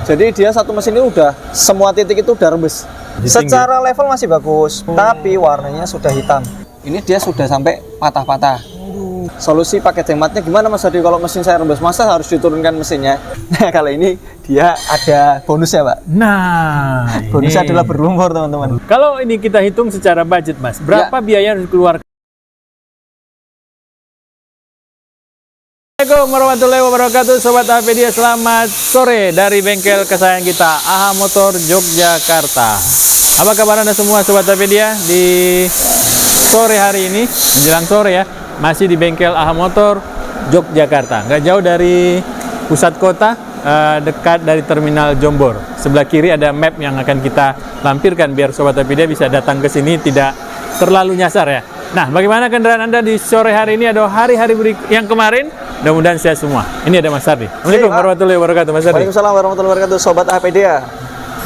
Jadi dia satu mesin ini udah semua titik itu udah rembes. Secara level masih bagus, tapi warnanya sudah hitam. Ini dia sudah sampai patah-patah. Solusi paket hematnya gimana Mas Hadi kalau mesin saya rembes? Masa harus diturunkan mesinnya? Nah, kali ini dia ada bonusnya, Pak. Nah, bonusnya adalah berlumpur, teman-teman. Kalau ini kita hitung secara budget, Mas, berapa biaya yang harus dikeluarkan? Assalamualaikum warahmatullahi wabarakatuh, Sobat Apedia. Selamat sore dari bengkel kesayangan kita, AHA Motor Yogyakarta. Apa kabar Anda semua, Sobat Apedia? Di sore hari ini, menjelang sore ya, masih di bengkel AHA Motor Yogyakarta. Nggak jauh dari pusat kota, dekat dari terminal Jombor. Sebelah kiri ada map yang akan kita lampirkan biar Sobat Apedia bisa datang ke sini tidak terlalu nyasar ya. Nah, bagaimana kendaraan Anda di sore hari ini atau hari-hari yang kemarin? Mudah-mudahan sehat semua. Ini ada Mas Ardi. Assalamualaikum warahmatullahi wabarakatuh, Mas Ardi. Waalaikumsalam warahmatullahi wabarakatuh, Sobat Apedia.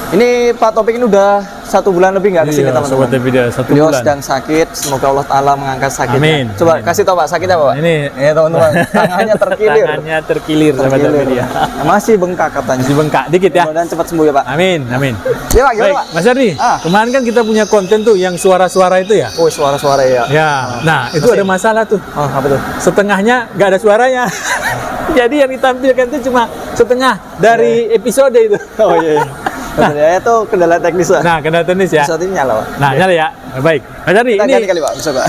Ini Pak Topik ini udah 1 bulan lebih nggak kesini, teman-teman. Sobat Apedia, 1 Beliau bulan. sedang sakit, semoga Allah Ta'ala mengangkat sakitnya. Amin. Coba kasih tau Pak, sakit apa Pak? Ini ya teman-teman, tangannya terkilir. Tangannya terkilir, Sobat Apedia. Masih bengkak katanya. Masih bengkak dikit ya. Mudah-mudahan cepat sembuh ya Pak. Amin, amin. Ya Pak, gimana Baik, Pak? Mas Ardi, kemarin kan kita punya konten tuh yang suara-suara itu ya. Oh, suara-suara ya. Ya, nah itu ada masalah tuh. Oh, apa tuh? Setengahnya nggak ada suaranya. Jadi yang ditampilkan itu cuma setengah dari episode itu. Oh iya. Nah, ya itu kendala teknis Pak. Nah, kendala teknis ya. Saat ini nyala Pak. Nah, nyala ya. Baik. Mas Ardi, Kita ini ganti kali Pak, bisa Pak.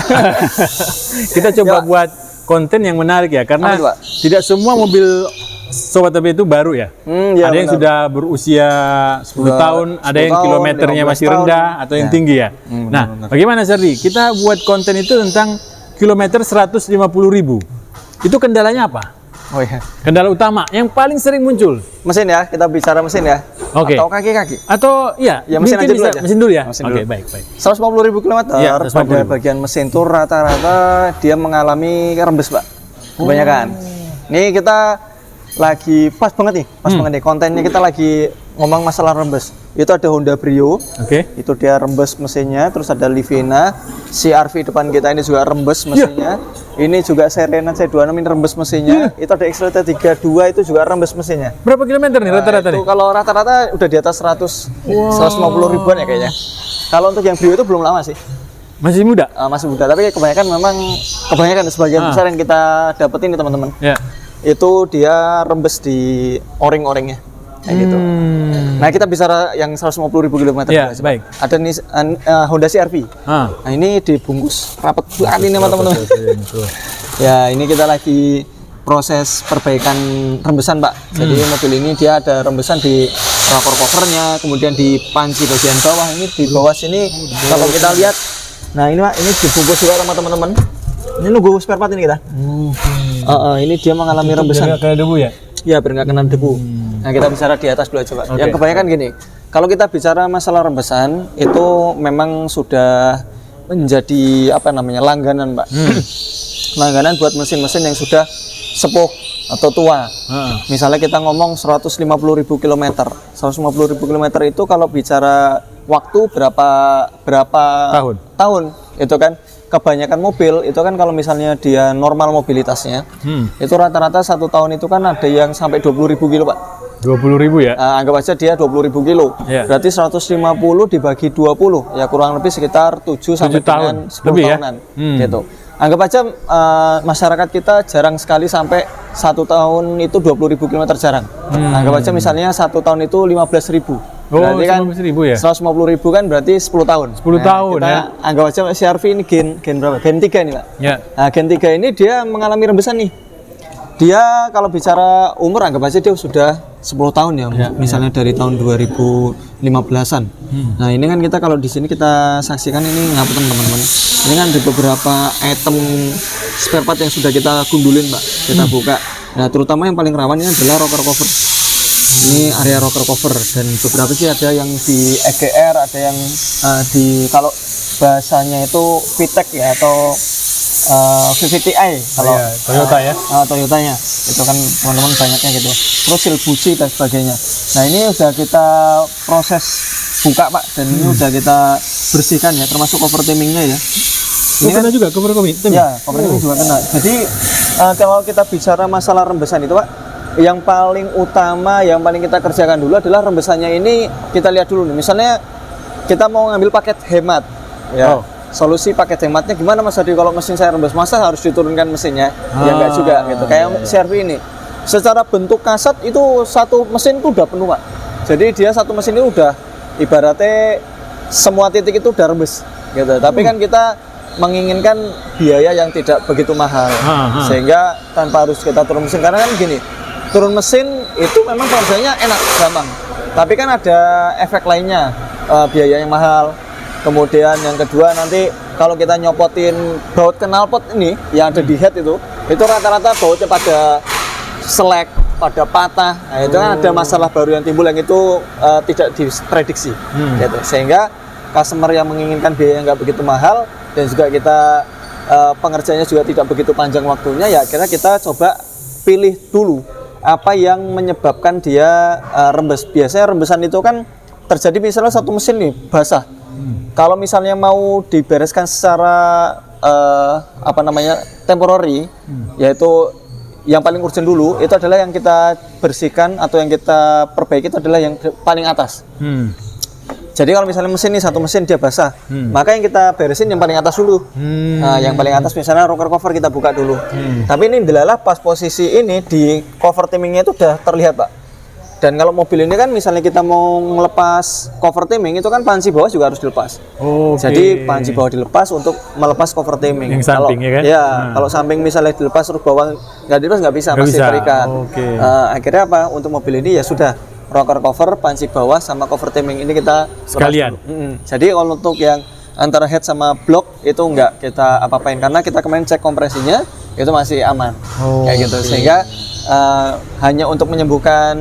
kita coba Ya, Pak. buat konten yang menarik ya, karena Apa itu, Pak? tidak semua mobil Sobat Apedia itu baru ya. Ya, ada yang benar. sudah berusia 10 tahun, ada 10 yang tahun, kilometernya 15 masih tahun. rendah atau yang Ya. tinggi ya. Nah, benar. bagaimana Sardi? Kita buat konten itu tentang kilometer 150.000. Itu kendalanya apa? Oh iya. Kendala utama yang paling sering muncul. Mesin ya, kita bicara mesin ya. Oke. Atau kaki-kaki. Atau iya, Ya, mesin mungkin aja dulu bisa aja. mesin dulu ya. Mesin Oke, dulu. baik, baik. 150.000 km Iya, pada 150.000. bagian mesin itu rata-rata dia mengalami rembes Pak. Kebanyakan. Nih kita lagi pas banget nih, kontennya kita lagi ngomong masalah rembes. Itu ada Honda Brio, Oke. itu dia rembes mesinnya, terus ada Livina, CR-V depan kita ini juga rembes mesinnya. Ini juga Serena C26 ini rembes mesinnya. Itu ada X-Trail 32 itu juga rembes mesinnya. Berapa kilometer nih rata-rata Itu nih? kalau rata-rata udah di atas 150 ribuan ya kayaknya. Kalau untuk yang Brio itu belum lama sih. Masih muda? Masih muda, tapi kebanyakan sebagian besar yang kita dapetin nih teman-teman. Ya. Itu dia rembes di o-ring-o-ringnya kayak gitu. Nah, kita bicara yang 150.000 km. Ya, baik. Ada nih Honda CR-V. Nah, ini dibungkus rapat banget ini teman-teman. Ya, ini kita lagi proses perbaikan rembesan Pak. Jadi mobil ini dia ada rembesan di rocker covernya, kemudian di panci bagian bawah. Ini di bawah sini kalau kita lihat, nah ini Pak, ini dibungkus juga sama teman-teman. Ini nunggu spare part ini kita. Ini dia mengalami rembesan. Biar nggak kena debu ya? Ya, biar nggak kena debu. Nah, kita bicara di atas dulu aja Pak. Yang kebanyakan gini, kalau kita bicara masalah rembesan itu memang sudah menjadi langganan Pak. Langganan buat mesin-mesin yang sudah sepuh atau tua. Misalnya kita ngomong 150.000 km. 150.000 km itu kalau bicara waktu berapa tahun itu kan. Kebanyakan mobil itu kan kalau misalnya dia normal mobilitasnya itu rata-rata 1 tahun itu kan ada yang sampai 20.000 kilo Pak. 20.000 ya? Anggap aja dia 20.000 kilo. Berarti 150 dibagi 20 ya kurang lebih sekitar 7 sampai dengan 10 lebih tahunan gitu. Anggap aja masyarakat kita jarang sekali sampai 1 tahun itu 20.000 km jarang. Anggap aja misalnya 1 tahun itu 15.000. Berarti kan 150.000 ya? 150.000 kan berarti 10 tahun. 10 tahun kita ya. Anggap aja CR-V ini gen berapa? Gen 3 ini Pak. Ya. Nah, gen 3 ini dia mengalami rembesan nih. Dia kalau bicara umur anggap aja dia sudah 10 tahun ya, misalnya dari tahun 2015-an. Nah, ini kan kita kalau di sini kita saksikan ini ngapunten teman-teman. Ini kan di beberapa item spare part yang sudah kita gundulin, Pak. Kita buka. Nah, terutama yang paling rawan ini adalah rocker cover. Ini area rocker cover dan beberapa sih ada yang di EGR, ada yang di kalau bahasanya itu VTEC ya atau VVTi kalau Toyota ya. Toyotanya itu kan teman-teman banyaknya gitu. Terus Silbuci dan sebagainya. Nah, ini udah kita proses buka Pak dan ini udah kita bersihkan ya, termasuk cover timingnya ya. Ini kena juga cover timing? Ya, cover timing juga kena. Jadi kalau kita bicara masalah rembesan itu Pak, yang paling utama, yang paling kita kerjakan dulu adalah rembesannya ini kita lihat dulu nih. Misalnya kita mau ngambil paket hemat, ya. Solusi paket hematnya gimana Mas Hadi? Kalau mesin saya rembes, masa harus diturunkan mesinnya? Ya enggak juga gitu. Kayak CR-V ini. Secara bentuk kasat itu satu mesin itu udah penuh Pak. Jadi dia satu mesin itu udah ibaratnya semua titik itu udah rembes gitu. Tapi kan kita menginginkan biaya yang tidak begitu mahal, sehingga tanpa harus kita turun mesin. Karena kan gini, turun mesin itu memang pengerjaannya enak, gampang. Tapi kan ada efek lainnya, biayanya mahal. Kemudian yang kedua nanti kalau kita nyopotin baut knalpot ini yang ada di head itu rata-rata bautnya pada selek, pada patah. Nah, itu kan ada masalah baru yang timbul yang itu tidak diprediksi. Gitu. Sehingga customer yang menginginkan biaya yang nggak begitu mahal dan juga kita pengerjaannya juga tidak begitu panjang waktunya, ya akhirnya kita coba pilih dulu apa yang menyebabkan dia rembes. Biasanya rembesan itu kan terjadi misalnya satu mesin nih basah. Kalau misalnya mau dibereskan secara temporary, yaitu yang paling urgent dulu, itu adalah yang kita bersihkan atau yang kita perbaiki itu adalah yang paling atas. Jadi kalau misalnya mesin ini satu mesin dia basah, maka yang kita beresin yang paling atas dulu. Nah, yang paling atas misalnya rocker cover kita buka dulu. Tapi ini delalah pas posisi ini di cover timingnya itu udah terlihat Pak. Dan kalau mobil ini kan misalnya kita mau melepas cover timing itu kan panci bawah juga harus dilepas. Jadi panci bawah dilepas untuk melepas cover timing. Yang samping ya kan? Ya, kalau samping misalnya dilepas terus bawah nggak dilepas nggak bisa, masih terikat. Akhirnya apa? Untuk mobil ini ya sudah rocker cover, panci bawah sama cover timing ini kita sekalian. Jadi kalau untuk yang antara head sama blok itu enggak kita apa-apain karena kita kemarin cek kompresinya itu masih aman. Kayak gitu. Sehingga hanya untuk menyembuhkan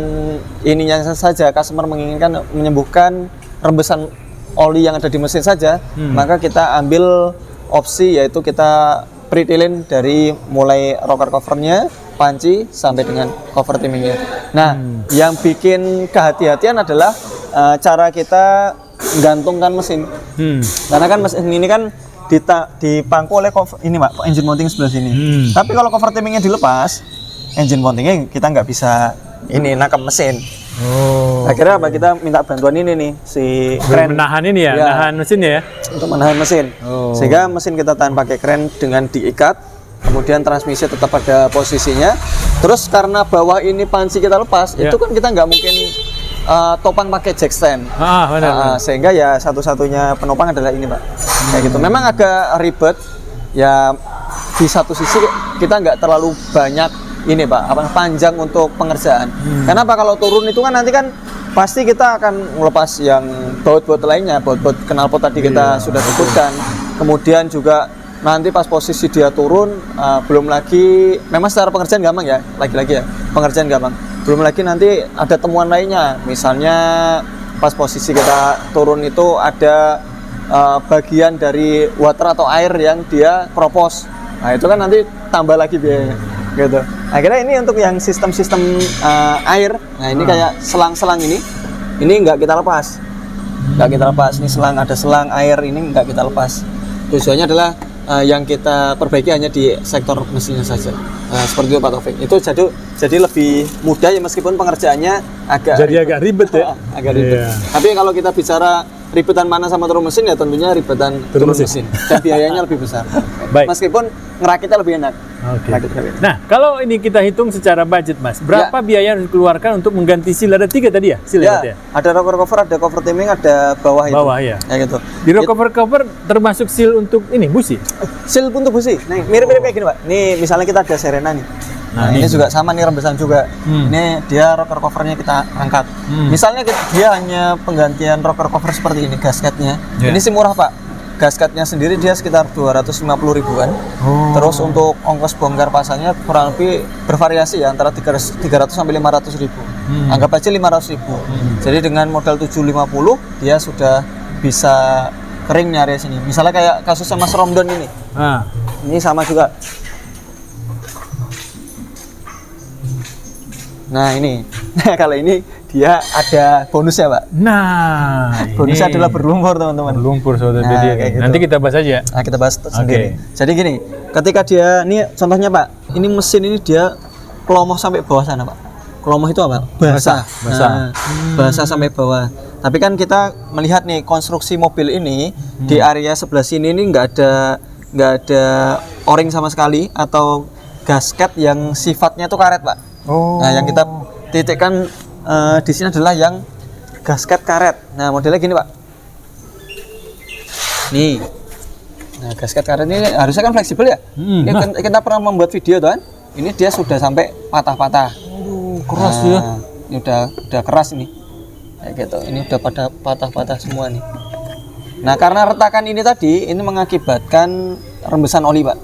ininya saja, customer menginginkan menyembuhkan rembesan oli yang ada di mesin saja, maka kita ambil opsi yaitu kita pretilin dari mulai rocker covernya, panci sampai dengan cover timingnya. Nah, yang bikin kehati-hatian adalah cara kita menggantungkan mesin. Karena kan mesin ini kan dipangku oleh cover, ini Pak, engine mounting sebelah sini. Tapi kalau cover timingnya dilepas, engine mountingnya kita nggak bisa ini nangkap mesin. Akhirnya apa? Kita minta bantuan ini nih, si kren. Menahan ini ya, menahan mesin ya? Untuk menahan mesin. Sehingga mesin kita tahan pakai kren dengan diikat, kemudian transmisi tetap pada posisinya. Terus karena bawah ini panci kita lepas, itu kan kita nggak mungkin topang pakai jack stand. Benar. Sehingga ya satu-satunya penopang adalah ini Pak. Kayak gitu. Memang agak ribet, ya di satu sisi kita nggak terlalu banyak ini Pak, panjang untuk pengerjaan. Karena apa, kalau turun itu kan nanti kan pasti kita akan melepas yang baut-baut lainnya, baut-baut knalpot tadi kita sudah sebutkan. Kemudian juga nanti pas posisi dia turun, belum lagi, memang secara pengerjaan gampang ya, lagi-lagi ya, pengerjaan gampang. Belum lagi nanti ada temuan lainnya, misalnya pas posisi kita turun itu ada bagian dari water atau air yang dia keropos. Nah itu kan nanti tambah lagi biayanya. Gitu. Akhirnya ini untuk yang sistem-sistem air, nah ini kayak selang-selang ini nggak kita lepas, ini selang, ada selang air ini nggak kita lepas. Tujuannya adalah yang kita perbaiki hanya di sektor mesinnya saja. Seperti itu Pak Taufik. Itu jadi lebih mudah ya, meskipun pengerjaannya agak ribet ya. Agak ribet. Tapi kalau kita bicara ribetan mana sama turun mesin, ya tentunya ribetan turun mesin. Dan biayanya lebih besar. Baik. Meskipun ngerakitnya lebih enak. Nah, kalau ini kita hitung secara budget Mas, berapa biaya yang dikeluarkan untuk mengganti seal? Ada 3 tadi ya? Seal ya? Ada rocker cover, ada cover timing, ada bawah itu. Ya. Gitu. Di rocker cover termasuk seal untuk ini busi? Seal untuk busi. Nah, mirip-mirip kayak gini Pak. Nih misalnya kita ada Serena nih. Nah, ini juga sama nih, rembesan juga. Ini dia rocker covernya kita angkat. Misalnya dia hanya penggantian rocker cover seperti ini, gasketnya. Ini sih murah Pak. Gasketnya sendiri dia sekitar 250 ribuan. Terus untuk ongkos bongkar pasangnya kurang lebih bervariasi ya, antara 300 sampai 500 ribu. Anggap aja 500 ribu. Jadi dengan modal 750 dia sudah bisa kering nyari sini. Misalnya kayak kasusnya Mas Romdon ini. Ini sama juga. Nah ini, kalau ini dia ada bonusnya Pak. Nah, bonusnya adalah berlumpur teman-teman. Berlumpur Sobat Media. Gitu. Nanti kita bahas aja. Nah, kita bahas sendiri. Jadi gini, ketika dia, ini contohnya Pak, ini mesin ini dia kelomoh sampai bawah sana Pak. Klomoh itu apa? Basah. Basah. Basah sampai bawah. Tapi kan kita melihat nih konstruksi mobil ini di area sebelah sini ini nggak ada o-ring sama sekali atau gasket yang sifatnya itu karet, Pak. Nah, yang kita titikkan di sini adalah yang gasket karet. Nah, modelnya gini, Pak. Nih. Nah, gasket karet ini harusnya kan fleksibel ya. Ini kita pernah membuat video tuh kan. Ini dia sudah sampai patah-patah. Keras ya. Ini udah keras ini. Kayak gitu. Ini udah pada patah-patah semua nih. Nah, karena retakan ini tadi ini mengakibatkan rembesan oli, Pak.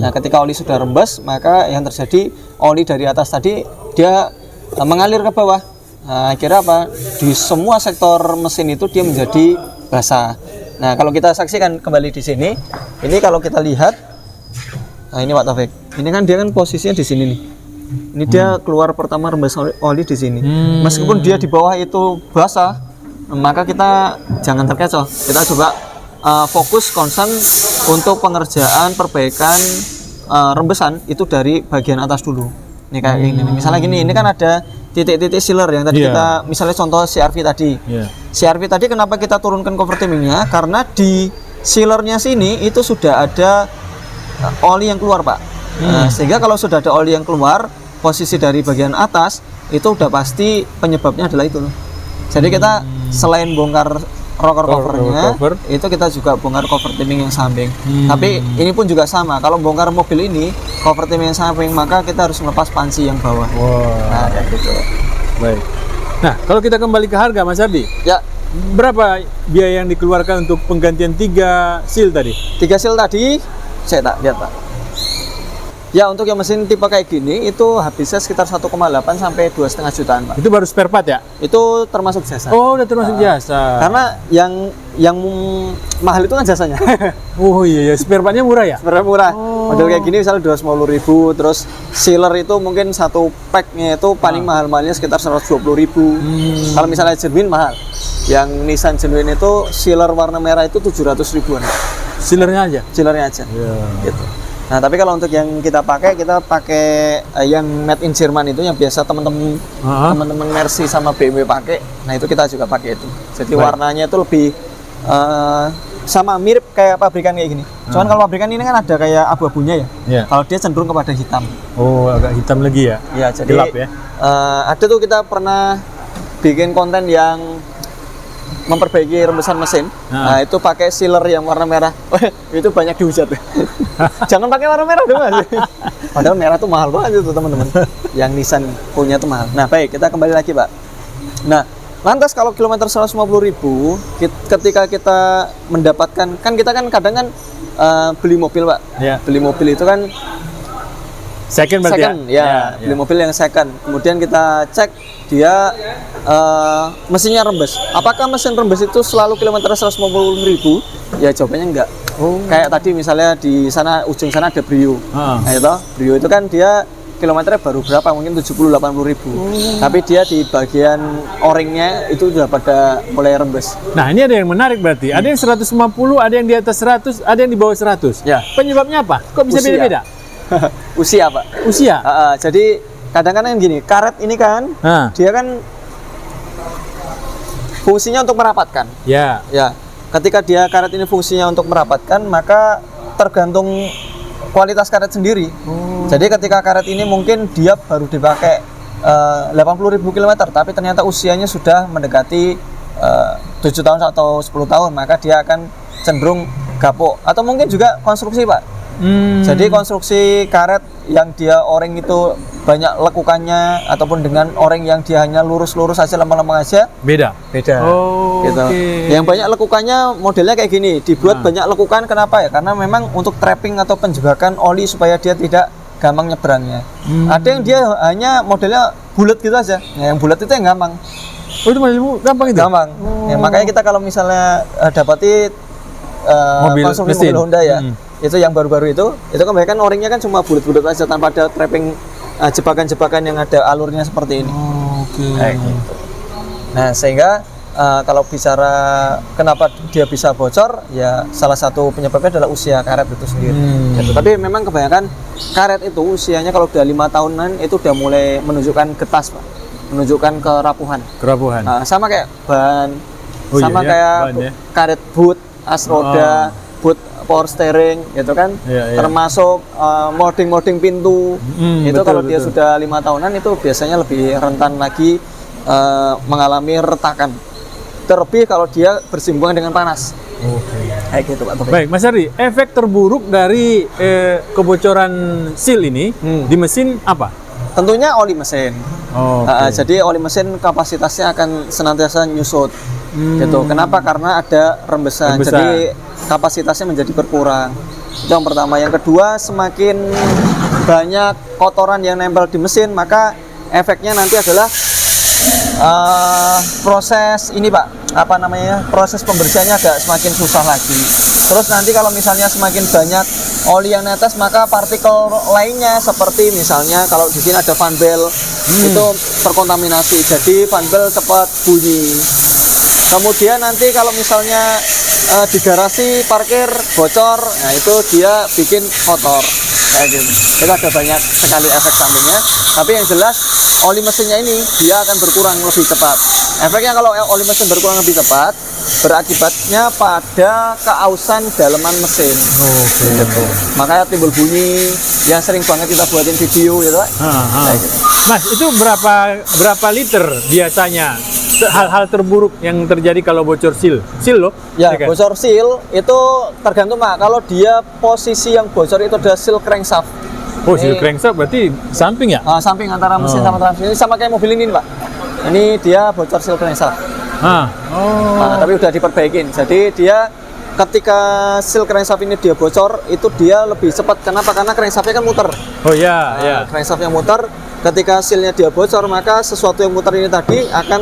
Nah, ketika oli sudah rembes, maka yang terjadi oli dari atas tadi dia mengalir ke bawah. Nah, akhirnya apa? Di semua sektor mesin itu dia menjadi basah. Nah, kalau kita saksikan kembali di sini, ini kalau kita lihat, nah ini Pak Taufik, ini kan dia kan posisinya di sini nih. Ini dia keluar pertama rembes oli di sini. Meskipun dia di bawah itu basah, maka kita jangan terkecoh. Kita coba fokus concern untuk pengerjaan perbaikan rembesan itu dari bagian atas dulu. Ini kayak ini. Misalnya gini, ini kan ada titik-titik sealer yang tadi kita misalnya contoh CR-V tadi. CR-V tadi kenapa kita turunkan cover timingnya? Karena di sealernya sini itu sudah ada oli yang keluar, Pak. Sehingga kalau sudah ada oli yang keluar, posisi dari bagian atas itu udah pasti penyebabnya adalah itu. Jadi kita selain bongkar rocker covernya, itu kita juga bongkar cover timing yang samping. Tapi ini pun juga sama. Kalau bongkar mobil ini cover timing yang samping, maka kita harus melepas panci yang bawah. Nah, kayak gitu. Baik. Nah, kalau kita kembali ke harga, Mas Ardi, ya, berapa biaya yang dikeluarkan untuk penggantian 3 seal tadi? 3 seal tadi, saya tak lihat, Pak. Ya, untuk yang mesin tipe kayak gini itu habisnya sekitar 1,8 sampai 2,5 jutaan, Pak. Itu baru spare part ya? Itu termasuk jasa. Oh, udah termasuk jasa. Karena yang mahal itu kan jasanya. Oh iya, spare partnya murah ya? Spare murah. Model kayak gini misalnya 250.000, terus sealer itu mungkin satu packnya itu paling mahal-mahalnya sekitar 120.000. Kalau misalnya genuine mahal. Yang Nissan genuine itu sealer warna merah itu 700 ribuan. Sealernya aja? Sealernya aja. Gitu. Nah, tapi kalau untuk yang kita pakai yang made in Jerman itu yang biasa teman-teman Mercy sama BMW pakai. Nah, itu kita juga pakai itu. Jadi warnanya itu lebih sama mirip kayak pabrikan kayak gini. Cuman kalau pabrikan ini kan ada kayak abu-abunya ya. Kalau dia cenderung kepada hitam. Oh, agak hitam lagi ya? Iya, jadi gelap ya. Ada tuh kita pernah bikin konten yang memperbaiki rembesan mesin. Nah, itu pakai sealer yang warna merah. Itu banyak dihujat. Jangan pakai warna merah dong, Mas. Padahal merah tuh mahal banget itu, teman-teman. Yang Nissan punya tuh mahal. Nah, baik, kita kembali lagi, Pak. Nah, lantas kalau kilometer 150.000 ketika kita mendapatkan, kan kita kan kadang kan beli mobil, Pak. Beli mobil itu kan second berarti ya? Beli mobil yang second. Kemudian kita cek dia mesinnya rembes. Apakah mesin rembes itu selalu kilometer 150.000? Ya jawabannya enggak. Kayak tadi misalnya di sana ujung sana ada Brio. Nah, itu Brio itu kan dia kilometernya baru berapa? Mungkin 70-80.000. Tapi dia di bagian o-ringnya itu udah pada mulai rembes. Nah, ini ada yang menarik berarti. Ada yang 150, ada yang di atas 100, ada yang di bawah 100. Ya. Penyebabnya apa? Kok bisa beda-beda? Usia, Pak. Usia? Jadi kadang-kadang gini, karet ini kan dia kan fungsinya untuk merapatkan. Ya. Ketika dia karet ini fungsinya untuk merapatkan, maka tergantung kualitas karet sendiri. Jadi ketika karet ini mungkin dia baru dipakai 80.000 km, tapi ternyata usianya sudah mendekati 7 tahun atau 10 tahun, maka dia akan cenderung gapuk. Atau mungkin juga konstruksi, Pak. Jadi konstruksi karet yang dia o-ring itu banyak lekukannya, ataupun dengan o-ring yang dia hanya lurus-lurus aja, lempeng-lempeng aja, beda. Gitu. Yang banyak lekukannya modelnya kayak gini, dibuat banyak lekukan. Kenapa ya? Karena memang untuk trapping atau penjebakan oli supaya dia tidak gampang nyebrangnya. Ada yang dia hanya modelnya bulat gitu aja. Nah, yang bulat itu yang gampang. Oh, itu gampang itu? Gampang. Ya, makanya kita kalau misalnya dapati konstruksi mobil Honda ya, itu yang baru-baru itu kebanyakan o-ringnya kan cuma bulat-bulat aja tanpa ada trapping jebakan-jebakan yang ada alurnya seperti ini. Kayak gitu. Nah, sehingga kalau bicara kenapa dia bisa bocor, ya salah satu penyebabnya adalah usia karet itu sendiri. Gitu. Tapi memang kebanyakan karet itu usianya kalau udah 5 tahunan itu udah mulai menunjukkan getas, Pak. Menunjukkan kerapuhan. Sama kayak ban, kayak karet boot, as roda, boot power steering, gitu kan. Termasuk molding pintu. Itu kalau dia sudah 5 tahunan itu biasanya lebih rentan lagi mengalami retakan. Terlebih kalau dia bersinggungan dengan panas. Kayak gitu, Pak Taufik. Baik, Mas Ardi, efek terburuk dari kebocoran seal ini di mesin apa? Tentunya oli mesin. Jadi oli mesin kapasitasnya akan senantiasa nyusut. Gitu. Kenapa? Karena ada rembesan. Jadi kapasitasnya menjadi berkurang. Itu yang pertama. Yang kedua, semakin banyak kotoran yang nempel di mesin, maka efeknya nanti adalah proses ini, Pak, proses pembersihannya agak semakin susah lagi. Terus nanti kalau misalnya semakin banyak oli yang netes, maka partikel lainnya seperti misalnya kalau di sini ada fan belt itu terkontaminasi, jadi fan belt cepat bunyi. Kemudian nanti kalau misalnya di garasi parkir bocor, nah itu dia bikin kotor kayak gitu. Itu ada banyak sekali efek sampingnya. Tapi yang jelas oli mesinnya ini dia akan berkurang lebih cepat. Efeknya kalau oli mesin berkurang lebih cepat, berakibatnya pada keausan daleman mesin. Gitu. Makanya timbul bunyi yang sering banget kita buatin video gitu, Pak. Gitu. Mas, itu berapa liter biasanya hal-hal terburuk yang terjadi kalau bocor seal loh? Ya, bocor seal itu tergantung, Pak. Kalau dia posisi yang bocor itu adalah seal crankshaft. Seal crankshaft berarti samping ya? Samping antara mesin sama transmisi, sama kayak mobil ini, Pak. Ini dia bocor seal crankshaft. Tapi udah diperbaikin. Jadi dia ketika seal crankshaft ini dia bocor, itu dia lebih cepat. Kenapa? Karena crankshaftnya kan muter. Crankshaftnya muter. Ketika sealnya dia bocor, maka sesuatu yang muter ini tadi akan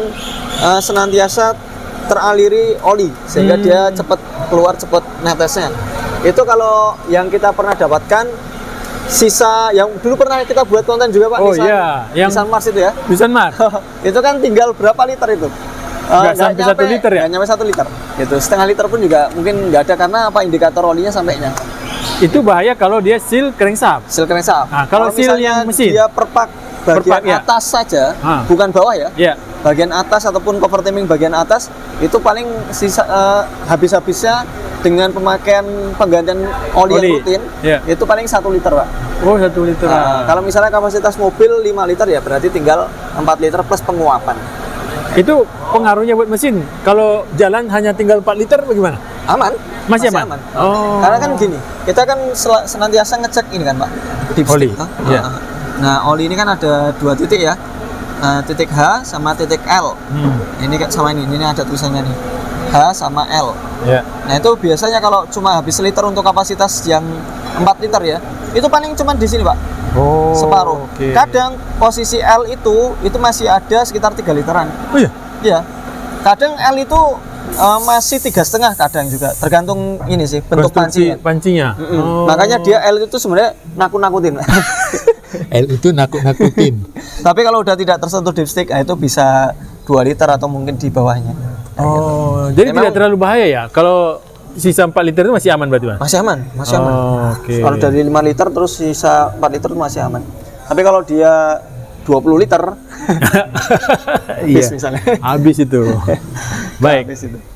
senantiasa teraliri oli, sehingga dia cepat keluar, cepat netesnya. Itu kalau yang kita pernah dapatkan, sisa yang dulu pernah kita buat konten juga, Pak. Nissan Mars itu ya. Nissan Mars. Itu kan tinggal berapa liter itu? Nggak sampai 1 liter ya? Nggak nyampe 1 liter. Gitu. Setengah liter pun juga mungkin nggak ada, karena indikator olinya sampainya. Itu bahaya kalau dia seal crankshaft. Nah, kalau seal yang mesin, dia perpak bagian atas saja, bukan bawah ya. Bagian atas ataupun cover timing bagian atas itu paling sisa habis-habisnya dengan pemakaian penggantian oli yang rutin, itu paling 1 liter, Pak. 1 liter. Kalau misalnya kapasitas mobil 5 liter ya berarti tinggal 4 liter plus penguapan. Itu pengaruhnya buat mesin. Kalau jalan hanya tinggal 4 liter bagaimana? Aman. Masih aman. Karena kan gini, kita kan senantiasa ngecek ini kan, Pak, oli. Nah, oli ini kan ada 2 titik ya. Titik H sama titik L. Ini sama ini ada tulisannya nih. H sama L. Nah, itu biasanya kalau cuma habis liter untuk kapasitas yang 4 liter ya, itu paling cuma di sini, Pak. Separuh. Kadang posisi L itu masih ada sekitar 3 literan. Iya. Kadang L itu masih 3,5 kadang juga, tergantung ini sih bentuk pancinya. Makanya dia L itu sebenarnya nakut-nakutin. L itu nakut-nakutin. Tapi kalau udah tidak tersentuh dipstick, itu bisa 2 liter atau mungkin di bawahnya. Jadi tidak terlalu bahaya ya? Kalau sisa 4 liter itu masih aman berarti, Mas? Masih aman. Kalau dari 5 liter terus sisa 4 liter itu masih aman. Tapi kalau dia 20 liter misalnya. Habis itu. Baik.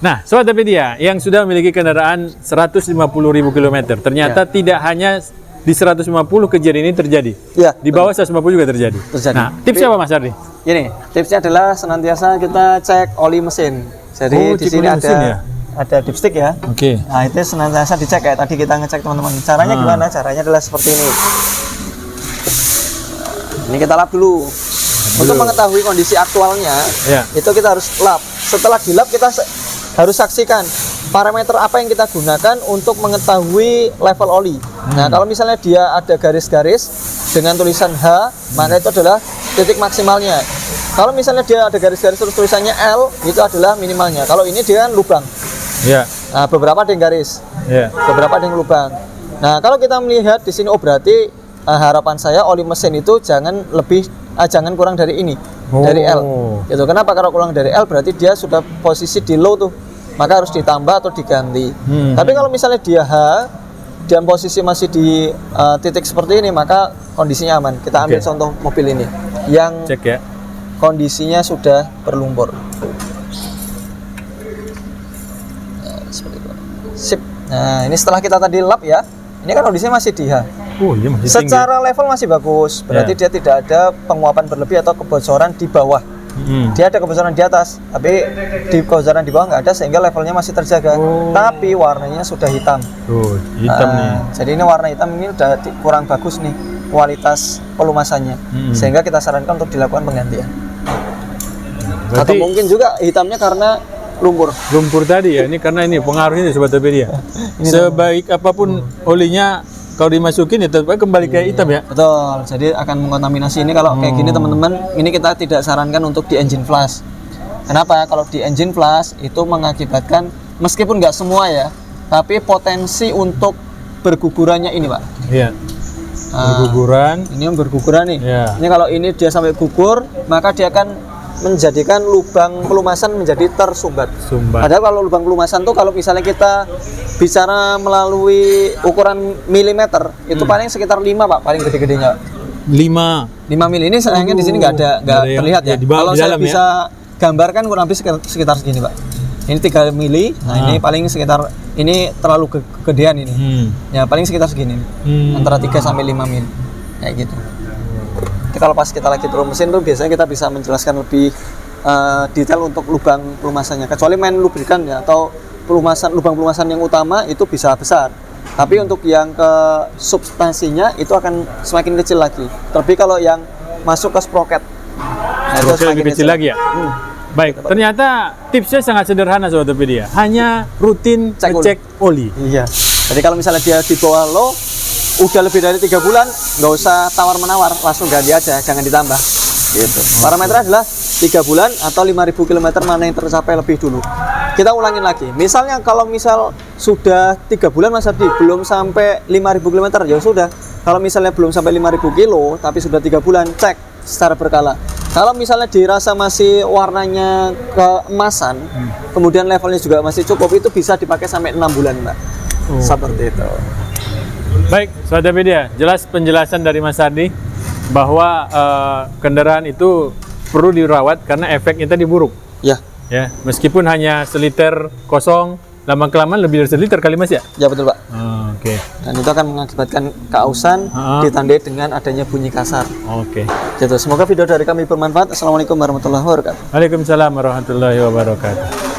Nah, Sobat Tapedia yang sudah memiliki kendaraan 150.000 km, ternyata tidak hanya di 150 kejadian ini terjadi. Di bawah 150 juga terjadi. Nah, tipsnya apa, Mas Ardi? Ini, tipsnya adalah senantiasa kita cek oli mesin. Jadi di sini ada dipstick ya. Nah, itu senantiasa dicek kayak tadi kita ngecek, teman-teman. Caranya gimana? Caranya adalah seperti ini. Ini kita lap dulu. Untuk mengetahui kondisi aktualnya, itu kita harus lap. Setelah dilap, kita harus saksikan parameter apa yang kita gunakan untuk mengetahui level oli. Nah, kalau misalnya dia ada garis-garis dengan tulisan H, maka itu adalah titik maksimalnya. Kalau misalnya dia ada garis-garis terus tulisannya L, itu adalah minimalnya. Kalau ini dia kan lubang. Nah, beberapa ada yang garis, beberapa ada yang lubang. Nah, kalau kita melihat di sini, berarti harapan saya oli mesin itu jangan lebih jangan kurang dari ini, dari L. Gitu. Kenapa? Kalau kurang dari L berarti dia sudah posisi di low tuh, maka harus ditambah atau diganti. Tapi kalau misalnya dia H dan posisi masih di titik seperti ini, maka kondisinya aman. Kita ambil contoh mobil ini yang cek ya, kondisinya sudah berlumpur. Nah, seperti itu. Sip. Nah, ini setelah kita tadi lap ya. Ini kan kondisinya masih di H. Oh, iya masih Secara level masih bagus. Berarti dia tidak ada penguapan berlebih atau kebocoran di bawah. Dia ada kebocoran di atas, tapi di kebocoran di bawah nggak ada, sehingga levelnya masih terjaga. Tapi warnanya sudah hitam. Tuh, hitam nih. Jadi ini warna hitam ini udah kurang bagus nih kualitas pelumasannya, sehingga kita sarankan untuk dilakukan penggantian. Berarti Atau mungkin juga hitamnya karena lumpur. Lumpur tadi ya, ini karena ini pengaruhnya Sobat Topedia. Sebaik apapun olinya, kalau dimasukin ya tetap kembali kayak hitam ya. Betul, jadi akan mengontaminasi. Ini kalau kayak gini teman-teman, ini kita tidak sarankan untuk di engine flush. Kenapa? Kalau di engine flush itu mengakibatkan, meskipun nggak semua ya, tapi potensi untuk bergugurannya ini Pak. Iya. Berguguran. Ini yang berguguran nih. Iya. Ini kalau ini dia sampai gugur, maka dia akan menjadikan lubang pelumasan menjadi tersumbat. Padahal kalau lubang pelumasan tuh kalau misalnya kita bicara melalui ukuran milimeter, itu paling sekitar 5 Pak, paling gede-gedenya. 5 mili. Ini sayangnya di sini nggak terlihat ya. Kalau saya bisa gambarkan kurang lebih sekitar segini Pak. Ini 3 mili. Nah, ini paling sekitar, ini terlalu kegedean ini. Ya paling sekitar segini. Antara 3 sampai 5 mili. Kayak gitu. Jadi kalau pas kita lagi turun mesin tuh biasanya kita bisa menjelaskan lebih detail untuk lubang pelumasannya. Kecuali main lubrikan ya, atau lubang pelumasan yang utama itu bisa besar. Tapi untuk yang ke substansinya itu akan semakin kecil lagi. Terlebih kalau yang masuk ke sprocket. Nah, itu semakin lebih kecil lagi ya. Baik, ternyata tipsnya sangat sederhana Sobat Topedia. Hanya rutin cek oli. Iya. Jadi kalau misalnya dia di bawah low, udah lebih dari 3 bulan, nggak usah tawar-menawar, langsung ganti aja, jangan ditambah. Gitu. Parameter adalah 3 bulan atau 5.000 km mana yang tercapai lebih dulu. Kita ulangin lagi. Misalnya kalau misal sudah 3 bulan Mas Ardi belum sampai 5.000 km, ya sudah. Kalau misalnya belum sampai 5.000 kilo tapi sudah 3 bulan, cek secara berkala. Kalau misalnya dirasa masih warnanya keemasan, kemudian levelnya juga masih cukup, itu bisa dipakai sampai 6 bulan, Mbak. Seperti itu. Baik, Sobat Topedia, jelas penjelasan dari Mas Ardi bahwa kendaraan itu perlu dirawat karena efeknya tadi buruk. Ya. Ya, meskipun hanya seliter kosong, lama-kelamaan lebih dari seliter kali Mas ya? Ya betul Pak. Oke. Dan itu akan mengakibatkan keausan, ditandai dengan adanya bunyi kasar. Oke. Gitu. Semoga video dari kami bermanfaat. Assalamualaikum warahmatullahi wabarakatuh. Waalaikumsalam warahmatullahi wabarakatuh.